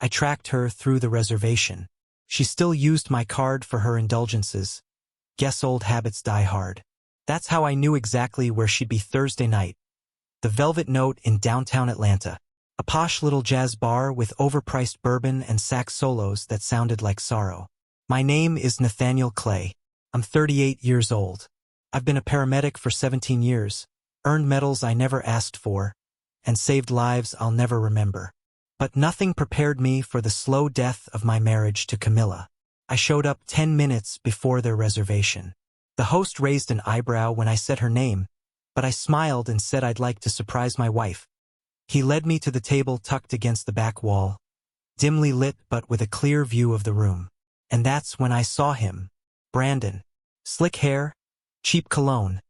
I tracked her through the reservation. She still used my card for her indulgences. Guess old habits die hard. That's how I knew exactly where she'd be Thursday night. The Velvet Note in downtown Atlanta. A posh little jazz bar with overpriced bourbon and sax solos that sounded like sorrow. My name is Nathaniel Clay. I'm 38 years old. I've been a paramedic for 17 years, earned medals I never asked for, and saved lives I'll never remember. But nothing prepared me for the slow death of my marriage to Camilla. I showed up 10 minutes before their reservation. The host raised an eyebrow when I said her name, but I smiled and said I'd like to surprise my wife. He led me to the table tucked against the back wall, dimly lit but with a clear view of the room. And that's when I saw him, Brandon. Slick hair, cheap cologne,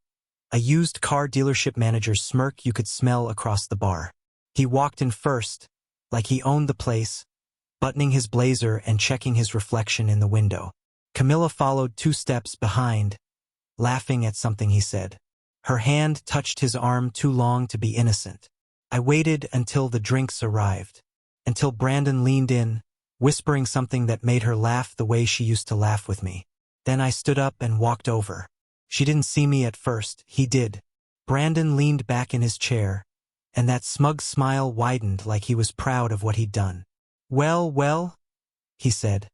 a used car dealership manager's smirk you could smell across the bar. He walked in first, like he owned the place, buttoning his blazer and checking his reflection in the window. Camilla followed 2 steps behind, laughing at something he said. Her hand touched his arm too long to be innocent. I waited until the drinks arrived, until Brandon leaned in, whispering something that made her laugh the way she used to laugh with me. Then I stood up and walked over. She didn't see me at first, he did. Brandon leaned back in his chair, and that smug smile widened like he was proud of what he'd done. Well, he said,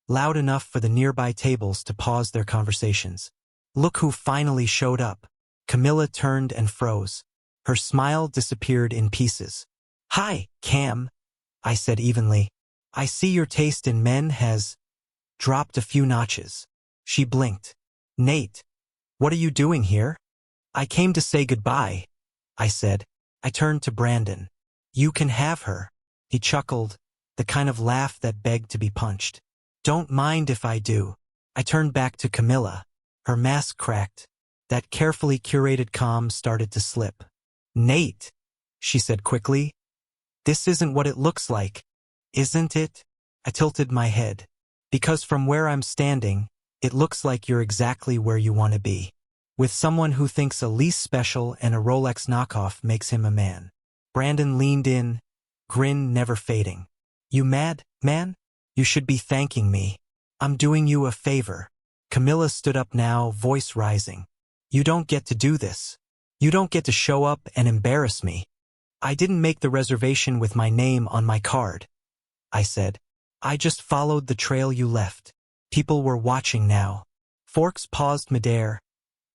loud enough for the nearby tables to pause their conversations. Look who finally showed up. Camilla turned and froze. Her smile disappeared in pieces. Hi, Cam, I said evenly. I see your taste in men has dropped a few notches. She blinked. Nate, what are you doing here? I came to say goodbye, I said. I turned to Brandon. You can have her. He chuckled, the kind of laugh that begged to be punched. Don't mind if I do. I turned back to Camilla. Her mask cracked. That carefully curated calm started to slip. Nate, she said quickly. This isn't what it looks like, isn't it? I tilted my head. Because from where I'm standing, it looks like you're exactly where you want to be. With someone who thinks a lease special and a Rolex knockoff makes him a man. Brandon leaned in, grin never fading. You mad, man? You should be thanking me. I'm doing you a favor. Camilla stood up now, voice rising. You don't get to do this. You don't get to show up and embarrass me. I didn't make the reservation with my name on my card, I said. I just followed the trail you left. People were watching now. Forks paused midair.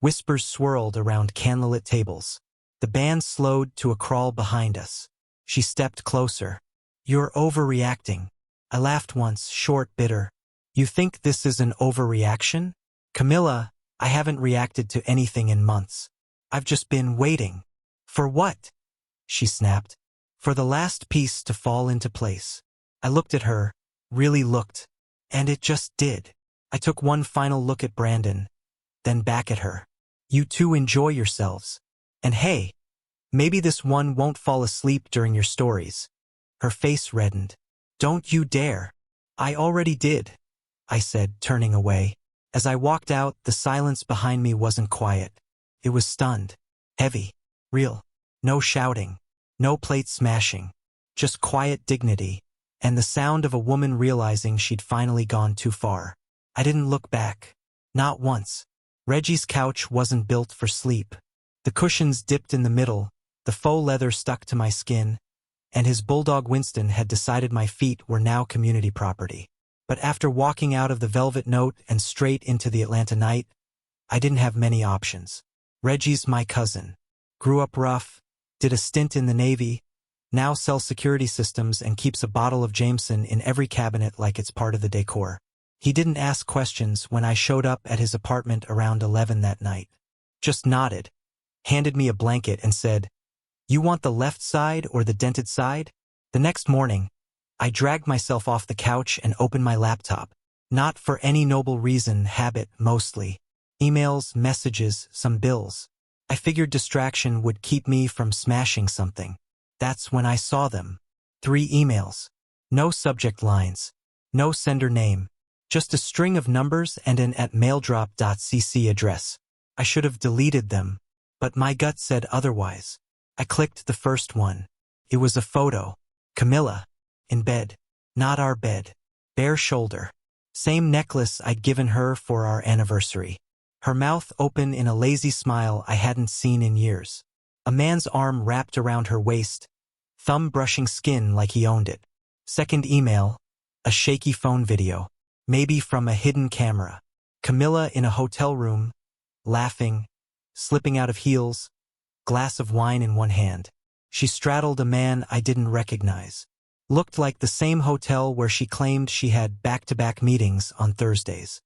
Whispers swirled around candlelit tables. The band slowed to a crawl behind us. She stepped closer. You're overreacting. I laughed once, short, bitter. You think this is an overreaction? Camilla, I haven't reacted to anything in months. I've just been waiting. For what? She snapped. For the last piece to fall into place. I looked at her, really looked, and it just did. I took one final look at Brandon, then back at her. You two enjoy yourselves. And hey, maybe this one won't fall asleep during your stories. Her face reddened. Don't you dare. I already did, I said, turning away. As I walked out, the silence behind me wasn't quiet. It was stunned, heavy, real. No shouting, no plate smashing, just quiet dignity, and the sound of a woman realizing she'd finally gone too far. I didn't look back. Not once. Reggie's couch wasn't built for sleep. The cushions dipped in the middle, the faux leather stuck to my skin, and his bulldog Winston had decided my feet were now community property. But after walking out of the Velvet Note and straight into the Atlanta night, I didn't have many options. Reggie's my cousin. Grew up rough, did a stint in the Navy, now sells security systems and keeps a bottle of Jameson in every cabinet like it's part of the decor. He didn't ask questions when I showed up at his apartment around 11 that night. Just nodded, handed me a blanket and said, You want the left side or the dented side? The next morning, I dragged myself off the couch and opened my laptop. Not for any noble reason, habit mostly. Emails, messages, some bills. I figured distraction would keep me from smashing something. That's when I saw them. 3 emails. No subject lines. No sender name. Just a string of numbers and an @maildrop.cc address. I should have deleted them, but my gut said otherwise. I clicked the first one. It was a photo. Camilla, in bed, Not our bed. Bare shoulder. Same necklace I'd given her for our anniversary. Her mouth open in a lazy smile I hadn't seen in years. A man's arm wrapped around her waist, thumb brushing skin like he owned it. Second email, a shaky phone video, maybe from a hidden camera. Camilla in a hotel room, laughing, slipping out of heels, glass of wine in one hand. She straddled a man I didn't recognize. Looked like the same hotel where she claimed she had back-to-back meetings on Thursdays.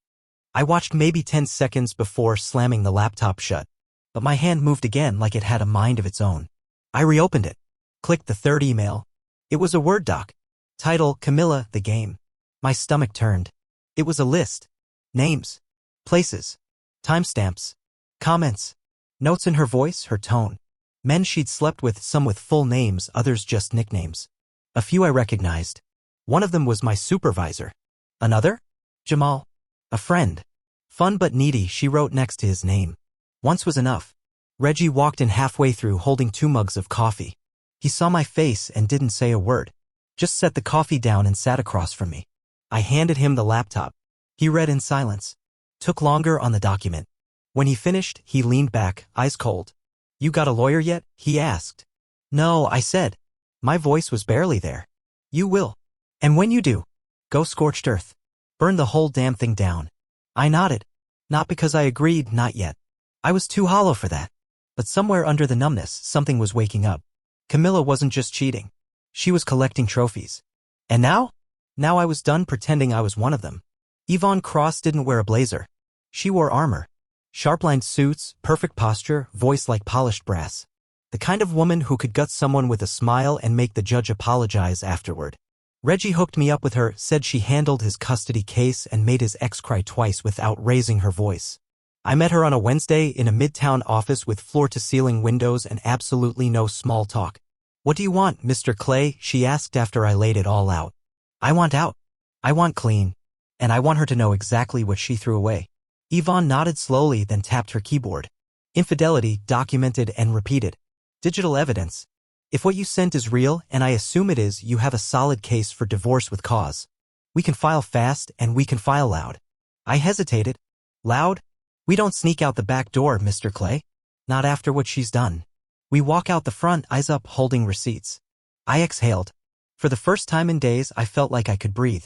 I watched maybe 10 seconds before slamming the laptop shut, but my hand moved again like it had a mind of its own. I reopened it. Clicked the third email. It was a Word doc. Title, Camilla, the Game. My stomach turned. It was a list. Names. Places. Timestamps. Comments. Notes in her voice, her tone. Men she'd slept with, some with full names, others just nicknames. A few I recognized. One of them was my supervisor. Another? Jamal. A friend. Fun but needy, she wrote next to his name. Once was enough. Reggie walked in halfway through holding 2 mugs of coffee. He saw my face and didn't say a word. Just set the coffee down and sat across from me. I handed him the laptop. He read in silence. Took longer on the document. When he finished, he leaned back, eyes cold. You got a lawyer yet? He asked. No, I said. My voice was barely there. You will. And when you do, go scorched earth. Burn the whole damn thing down. I nodded. Not because I agreed, not yet. I was too hollow for that. But somewhere under the numbness, something was waking up. Camilla wasn't just cheating. She was collecting trophies. And now? Now I was done pretending I was one of them. Yvonne Cross didn't wear a blazer. She wore armor. Sharp-lined suits, perfect posture, voice like polished brass. The kind of woman who could gut someone with a smile and make the judge apologize afterward. Reggie hooked me up with her, said she handled his custody case and made his ex cry twice without raising her voice. I met her on a Wednesday in a midtown office with floor-to-ceiling windows and absolutely no small talk. What do you want, Mr. Clay? She asked after I laid it all out. I want out. I want clean. And I want her to know exactly what she threw away. Yvonne nodded slowly, then tapped her keyboard. Infidelity, documented and repeated. Digital evidence. If what you sent is real, and I assume it is, you have a solid case for divorce with cause. We can file fast and we can file loud. I hesitated. Loud? We don't sneak out the back door, Mr. Clay. Not after what she's done. We walk out the front, eyes up, holding receipts. I exhaled. For the first time in days, I felt like I could breathe.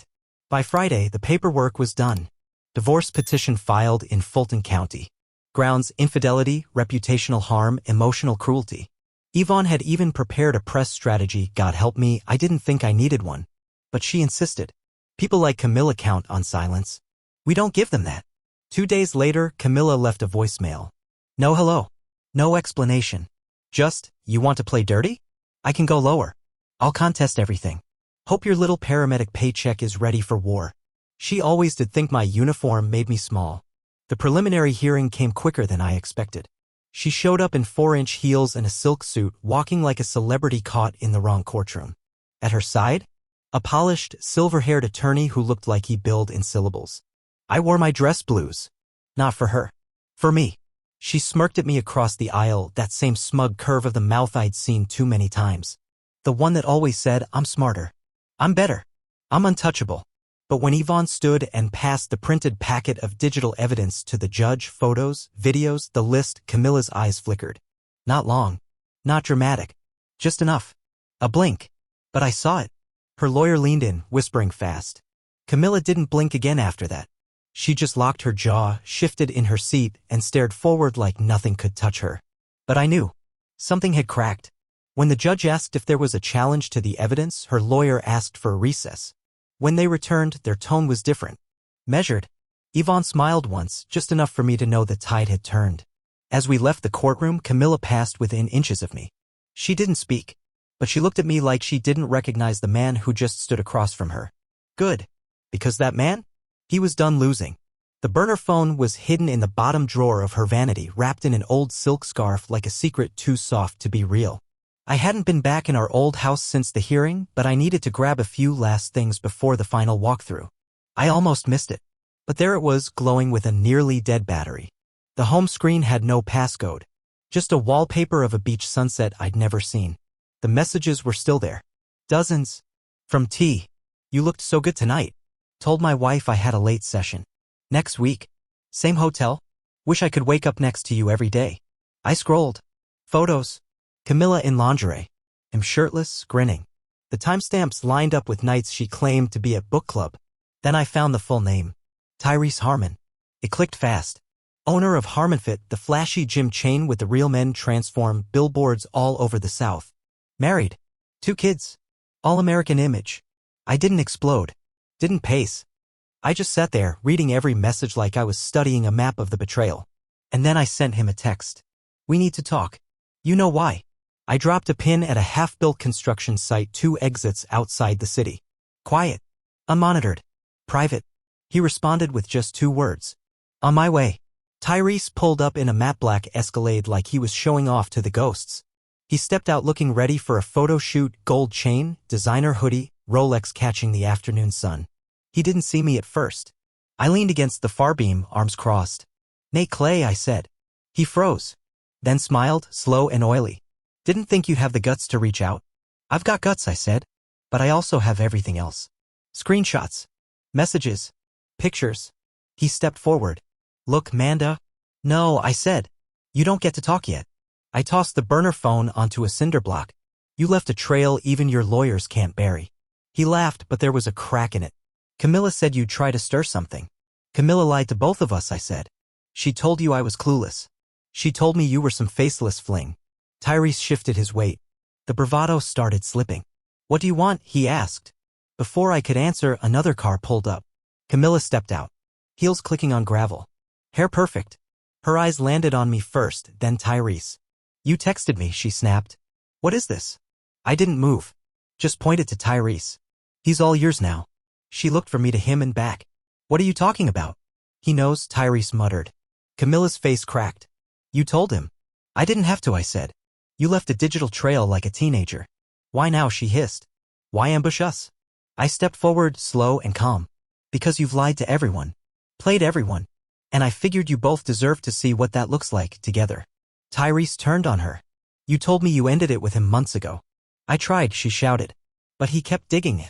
By Friday, the paperwork was done. Divorce petition filed in Fulton County. Grounds: infidelity, reputational harm, emotional cruelty. Yvonne had even prepared a press strategy. God help me, I didn't think I needed one. But she insisted. People like Camilla count on silence. We don't give them that. 2 days later, Camilla left a voicemail. No hello. No explanation. Just, you want to play dirty? I can go lower. I'll contest everything. Hope your little paramedic paycheck is ready for war. She always did think my uniform made me small. The preliminary hearing came quicker than I expected. She showed up in 4-inch heels and a silk suit, walking like a celebrity caught in the wrong courtroom. At her side, a polished, silver-haired attorney who looked like he billed in syllables. I wore my dress blues. Not for her. For me. She smirked at me across the aisle, that same smug curve of the mouth I'd seen too many times. The one that always said, I'm smarter. I'm better. I'm untouchable. But when Yvonne stood and passed the printed packet of digital evidence to the judge, photos, videos, the list, Camilla's eyes flickered. Not long. Not dramatic. Just enough. A blink. But I saw it. Her lawyer leaned in, whispering fast. Camilla didn't blink again after that. She just locked her jaw, shifted in her seat, and stared forward like nothing could touch her. But I knew. Something had cracked. When the judge asked if there was a challenge to the evidence, her lawyer asked for a recess. When they returned, their tone was different. Measured. Yvonne smiled once, just enough for me to know the tide had turned. As we left the courtroom, Camilla passed within inches of me. She didn't speak, but she looked at me like she didn't recognize the man who just stood across from her. Good. Because that man? He was done losing. The burner phone was hidden in the bottom drawer of her vanity, wrapped in an old silk scarf like a secret too soft to be real. I hadn't been back in our old house since the hearing, but I needed to grab a few last things before the final walkthrough. I almost missed it. But there it was, glowing with a nearly dead battery. The home screen had no passcode. Just a wallpaper of a beach sunset I'd never seen. The messages were still there. Dozens. From T. You looked so good tonight. Told my wife I had a late session. Next week? Same hotel? Wish I could wake up next to you every day. I scrolled. Photos. Camilla in lingerie. Am shirtless, grinning. The timestamps lined up with nights she claimed to be at book club. Then I found the full name. Tyrese Harmon. It clicked fast. Owner of HarmonFit, the flashy gym chain with the real men transform billboards all over the South. Married. 2 kids. All-American image. I didn't explode. Didn't pace. I just sat there, reading every message like I was studying a map of the betrayal. And then I sent him a text. We need to talk. You know why. I dropped a pin at a half-built construction site 2 exits outside the city. Quiet. Unmonitored. Private. He responded with just 2 words. On my way. Tyrese pulled up in a matte black Escalade like he was showing off to the ghosts. He stepped out looking ready for a photo shoot, gold chain, designer hoodie, Rolex catching the afternoon sun. He didn't see me at first. I leaned against the far beam, arms crossed. Nate Clay, I said. He froze. Then smiled, slow and oily. Didn't think you'd have the guts to reach out. I've got guts, I said. But I also have everything else. Screenshots. Messages. Pictures. He stepped forward. Look, Manda. No, I said. You don't get to talk yet. I tossed the burner phone onto a cinder block. You left a trail even your lawyers can't bury. He laughed, but there was a crack in it. Camilla said you'd try to stir something. Camilla lied to both of us, I said. She told you I was clueless. She told me you were some faceless fling. Tyrese shifted his weight. The bravado started slipping. What do you want? He asked. Before I could answer, another car pulled up. Camilla stepped out. Heels clicking on gravel. Hair perfect. Her eyes landed on me first, then Tyrese. You texted me, she snapped. What is this? I didn't move. Just pointed to Tyrese. He's all yours now. She looked from me to him and back. What are you talking about? He knows, Tyrese muttered. Camilla's face cracked. You told him. I didn't have to, I said. You left a digital trail like a teenager. Why now, she hissed. Why ambush us? I stepped forward, slow and calm. Because you've lied to everyone. Played everyone. And I figured you both deserve to see what that looks like together. Tyrese turned on her. You told me you ended it with him months ago. I tried, she shouted. But he kept digging.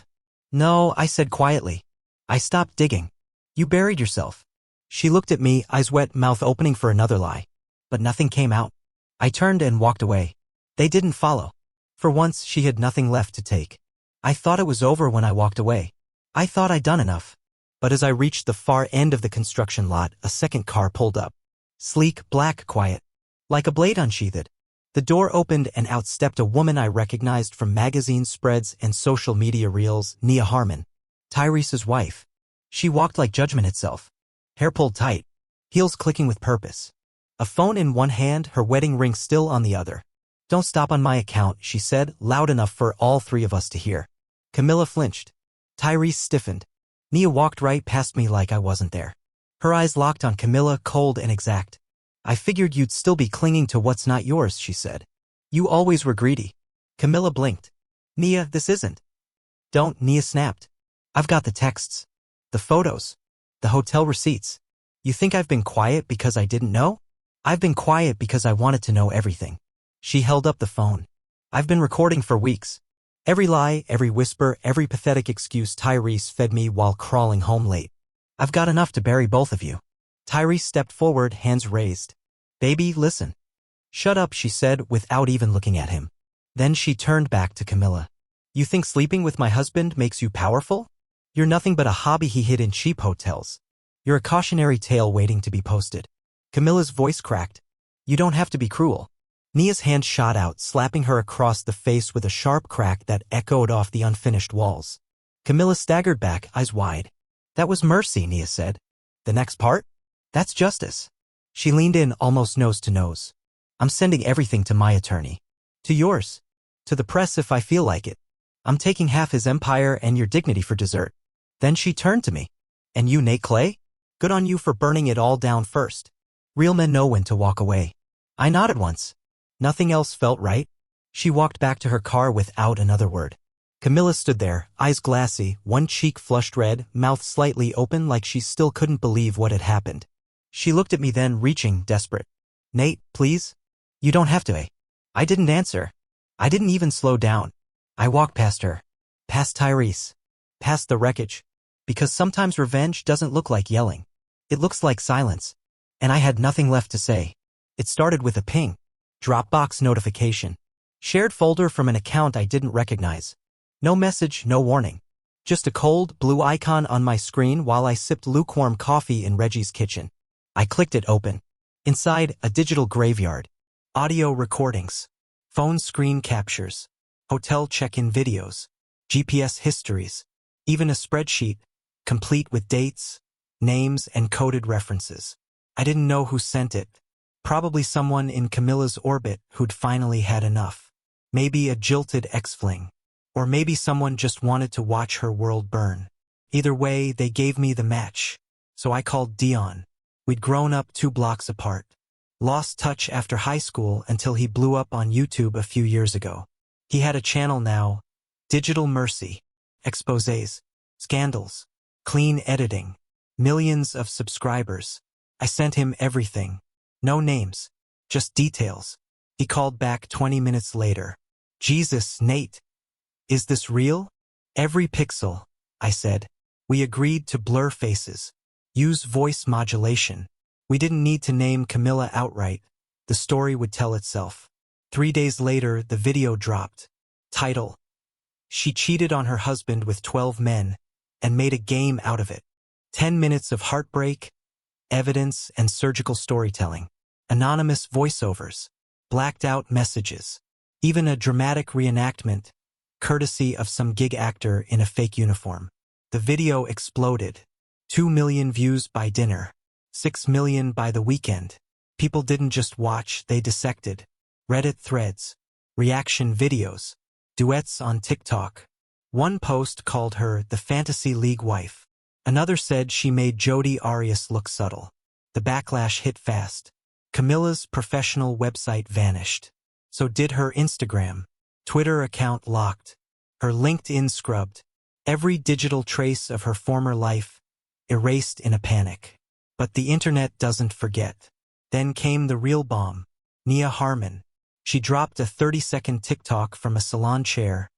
No, I said quietly. I stopped digging. You buried yourself. She looked at me, eyes wet, mouth opening for another lie. But nothing came out. I turned and walked away. They didn't follow. For once, she had nothing left to take. I thought it was over when I walked away. I thought I'd done enough. But as I reached the far end of the construction lot, a second car pulled up. Sleek, black, quiet. Like a blade unsheathed. The door opened and out stepped a woman I recognized from magazine spreads and social media reels, Nia Harmon. Tyrese's wife. She walked like judgment itself. Hair pulled tight. Heels clicking with purpose. A phone in one hand, her wedding ring still on the other. Don't stop on my account, she said, loud enough for all 3 of us to hear. Camilla flinched. Tyrese stiffened. Nia walked right past me like I wasn't there. Her eyes locked on Camilla, cold and exact. I figured you'd still be clinging to what's not yours, she said. You always were greedy. Camilla blinked. Nia, this isn't. Don't, Nia snapped. I've got the texts. The photos. The hotel receipts. You think I've been quiet because I didn't know? I've been quiet because I wanted to know everything. She held up the phone. I've been recording for weeks. Every lie, every whisper, every pathetic excuse Tyrese fed me while crawling home late. I've got enough to bury both of you. Tyrese stepped forward, hands raised. Baby, listen. Shut up, she said without even looking at him. Then she turned back to Camilla. You think sleeping with my husband makes you powerful? You're nothing but a hobby he hid in cheap hotels. You're a cautionary tale waiting to be posted. Camilla's voice cracked. You don't have to be cruel. Nia's hand shot out, slapping her across the face with a sharp crack that echoed off the unfinished walls. Camilla staggered back, eyes wide. That was mercy, Nia said. The next part? That's justice. She leaned in almost nose to nose. I'm sending everything to my attorney. To yours. To the press if I feel like it. I'm taking half his empire and your dignity for dessert. Then she turned to me. And you, Nate Clay? Good on you for burning it all down first. Real men know when to walk away. I nodded once. Nothing else felt right. She walked back to her car without another word. Camilla stood there, eyes glassy, one cheek flushed red, mouth slightly open like she still couldn't believe what had happened. She looked at me then, reaching, desperate. Nate, please? You don't have to. I didn't answer. I didn't even slow down. I walked past her. Past Tyrese. past the wreckage, because sometimes revenge doesn't look like yelling. It looks like silence. And I had nothing left to say. It started with a ping. Dropbox notification. Shared folder from an account I didn't recognize. No message, no warning. Just a cold, blue icon on my screen while I sipped lukewarm coffee in Reggie's kitchen. I clicked it open. Inside, a digital graveyard. Audio recordings. Phone screen captures. Hotel check-in videos. GPS histories. Even a spreadsheet, complete with dates, names, and coded references. I didn't know who sent it. Probably someone in Camilla's orbit who'd finally had enough. Maybe a jilted ex-fling. Or maybe someone just wanted to watch her world burn. Either way, they gave me the match. So I called Dion. We'd grown up 2 blocks apart. Lost touch after high school until he blew up on YouTube a few years ago. He had a channel now. Digital Mercy. Exposés. Scandals. Clean editing. Millions of subscribers. I sent him everything. No names. Just details. He called back 20 minutes later. Jesus, Nate. Is this real? Every pixel, I said. We agreed to blur faces. Use voice modulation. We didn't need to name Camilla outright. The story would tell itself. 3 days later, the video dropped. Title: She cheated on her husband with 12 men and made a game out of it. 10 minutes of heartbreak, evidence, and surgical storytelling. Anonymous voiceovers. Blacked out messages. Even a dramatic reenactment, courtesy of some gig actor in a fake uniform. The video exploded. 2 million views by dinner. 6 million by the weekend. People didn't just watch, they dissected. Reddit threads. Reaction videos. Duets on TikTok. One post called her the Fantasy League wife. Another said she made Jodi Arias look subtle. The backlash hit fast. Camilla's professional website vanished. So did her Instagram. Twitter account locked. Her LinkedIn scrubbed. Every digital trace of her former life erased in a panic. But the internet doesn't forget. Then came the real bomb. Nia Harmon. She dropped a 30-second TikTok from a salon chair,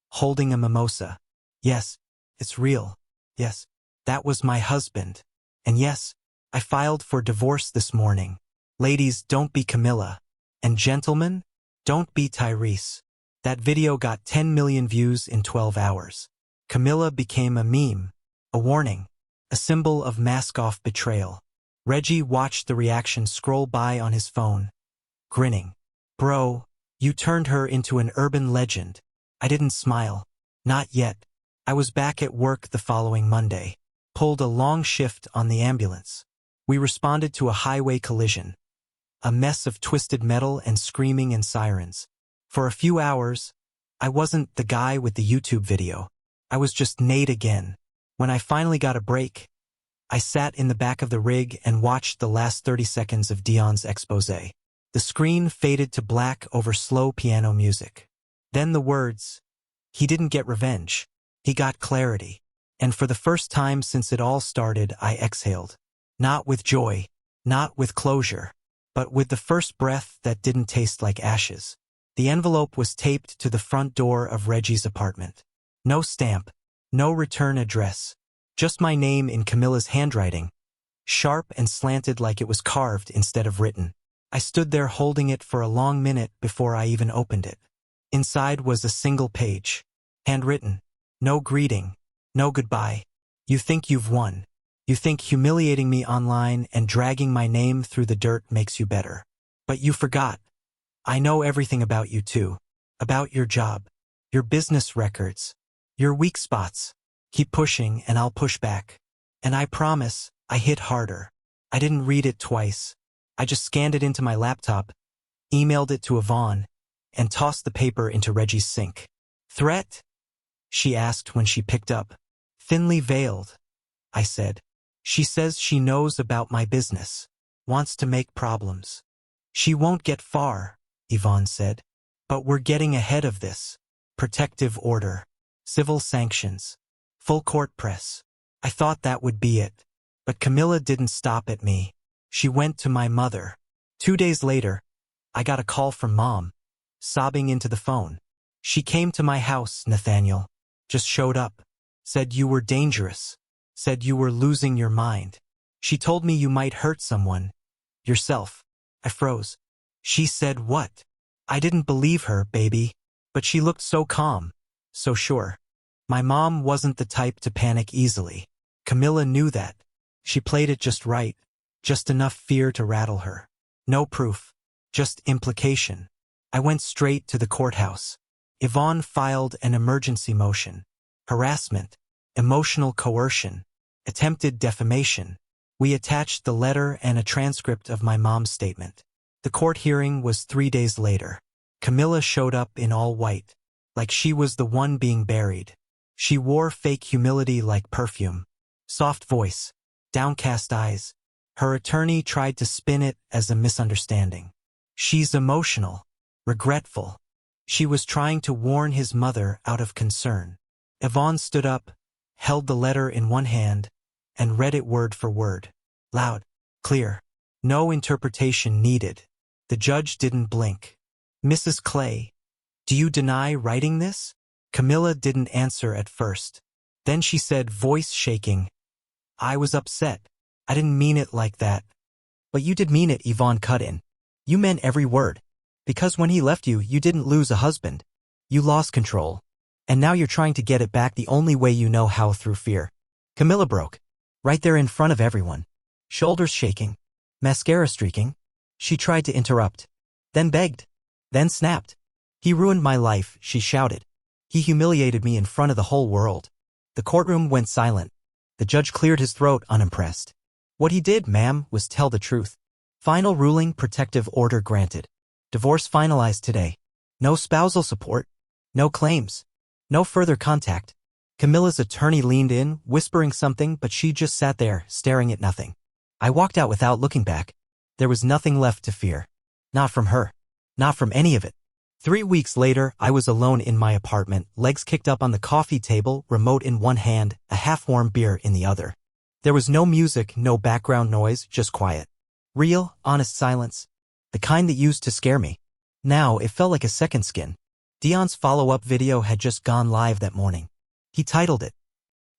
holding a mimosa. Yes, it's real. Yes, that was my husband. And yes, I filed for divorce this morning. Ladies, don't be Camilla. And gentlemen, don't be Tyrese. That video got 10 million views in 12 hours. Camilla became a meme, a warning, a symbol of mask-off betrayal. Reggie watched the reaction scroll by on his phone, grinning. Bro, you turned her into an urban legend. I didn't smile. Not yet. I was back at work the following Monday. Pulled a long shift on the ambulance. We responded to a highway collision. A mess of twisted metal and screaming and sirens. For a few hours, I wasn't the guy with the YouTube video. I was just Nate again. When I finally got a break, I sat in the back of the rig and watched the last 30 seconds of Dion's exposé. The screen faded to black over slow piano music. Then the words, "He didn't get revenge. He got clarity." And for the first time since it all started, I exhaled. Not with joy, not with closure, but with the first breath that didn't taste like ashes. The envelope was taped to the front door of Reggie's apartment. No stamp, no return address, just my name in Camilla's handwriting, sharp and slanted like it was carved instead of written. I stood there holding it for a long minute before I even opened it. Inside was a single page, handwritten. No greeting, no goodbye. You think you've won. You think humiliating me online and dragging my name through the dirt makes you better. But you forgot. I know everything about you too. About your job, your business records, your weak spots. Keep pushing and I'll push back. And I promise, I hit harder. I didn't read it twice. I just scanned it into my laptop, emailed it to Yvonne, and tossed the paper into Reggie's sink. Threat? She asked when she picked up. Thinly veiled, I said. She says she knows about my business, wants to make problems. She won't get far, Yvonne said. But we're getting ahead of this. Protective order, civil sanctions, full court press. I thought that would be it. But Camilla didn't stop at me. She went to my mother. 2 days later, I got a call from Mom, sobbing into the phone. She came to my house, Nathaniel. Just showed up. Said you were dangerous. Said you were losing your mind. She told me you might hurt someone. Yourself. I froze. She said what? I didn't believe her, baby. But she looked so calm. So sure. My mom wasn't the type to panic easily. Camilla knew that. She played it just right. Just enough fear to rattle her. No proof. Just implication. I went straight to the courthouse. Yvonne filed an emergency motion. Harassment. Emotional coercion. Attempted defamation. We attached the letter and a transcript of my mom's statement. The court hearing was 3 days later. Camilla showed up in all white, like she was the one being buried. She wore fake humility like perfume. Soft voice. Downcast eyes. Her attorney tried to spin it as a misunderstanding. She's emotional. Regretful. She was trying to warn his mother out of concern. Yvonne stood up, held the letter in one hand, and read it word for word. Loud. Clear. No interpretation needed. The judge didn't blink. Mrs. Clay, do you deny writing this? Camilla didn't answer at first. Then she said, voice shaking, I was upset. I didn't mean it like that. But you did mean it, Yvonne cut in. You meant every word. Because when he left you, you didn't lose a husband. You lost control. And now you're trying to get it back the only way you know how, through fear. Camilla broke. Right there in front of everyone. Shoulders shaking. Mascara streaking. She tried to interrupt. Then begged. Then snapped. He ruined my life, she shouted. He humiliated me in front of the whole world. The courtroom went silent. The judge cleared his throat, unimpressed. What he did, ma'am, was tell the truth. Final ruling, protective order granted. Divorce finalized today. No spousal support. No claims. No further contact. Camilla's attorney leaned in, whispering something, but she just sat there, staring at nothing. I walked out without looking back. There was nothing left to fear. Not from her. Not from any of it. 3 weeks later, I was alone in my apartment, legs kicked up on the coffee table, remote in one hand, a half-warm beer in the other. There was no music, no background noise, just quiet. Real, honest silence. The kind that used to scare me. Now, it felt like a second skin. Dion's follow-up video had just gone live that morning. He titled it,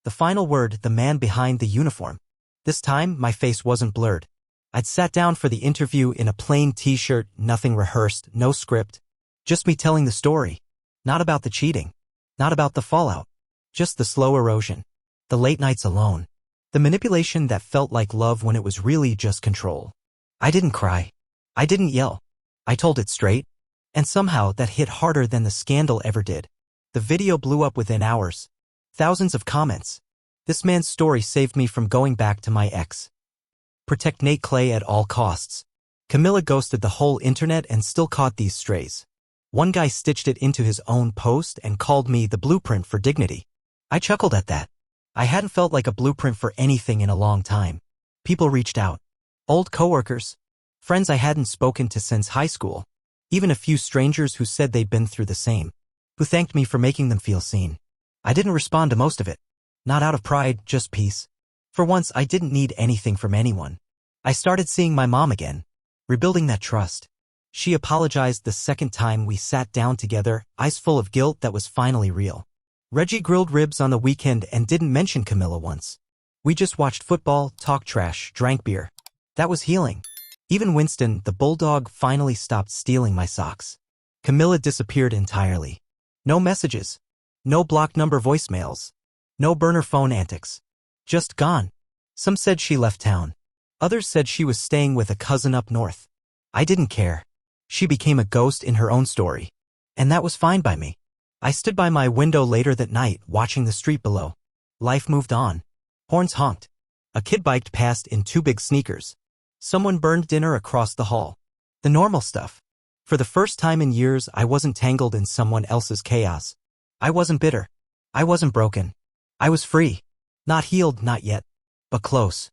The Final Word, the Man Behind the Uniform. This time, my face wasn't blurred. I'd sat down for the interview in a plain t-shirt, nothing rehearsed, no script. Just me telling the story. Not about the cheating. Not about the fallout. Just the slow erosion. The late nights alone. The manipulation that felt like love when it was really just control. I didn't cry. I didn't yell. I told it straight. And somehow that hit harder than the scandal ever did. The video blew up within hours. Thousands of comments. This man's story saved me from going back to my ex. Protect Nate Clay at all costs. Camilla ghosted the whole internet and still caught these strays. One guy stitched it into his own post and called me the blueprint for dignity. I chuckled at that. I hadn't felt like a blueprint for anything in a long time. People reached out. Old coworkers. Friends I hadn't spoken to since high school. Even a few strangers who said they'd been through the same. Who thanked me for making them feel seen. I didn't respond to most of it. Not out of pride, just peace. For once, I didn't need anything from anyone. I started seeing my mom again. Rebuilding that trust. She apologized the second time we sat down together, eyes full of guilt that was finally real. Reggie grilled ribs on the weekend and didn't mention Camilla once. We just watched football, talked trash, drank beer. That was healing. Even Winston, the bulldog, finally stopped stealing my socks. Camilla disappeared entirely. No messages. No blocked number voicemails. No burner phone antics. Just gone. Some said she left town. Others said she was staying with a cousin up north. I didn't care. She became a ghost in her own story. And that was fine by me. I stood by my window later that night, watching the street below. Life moved on. Horns honked. A kid biked past in 2 big sneakers. Someone burned dinner across the hall. The normal stuff. For the first time in years, I wasn't tangled in someone else's chaos. I wasn't bitter. I wasn't broken. I was free. Not healed, not yet. But close.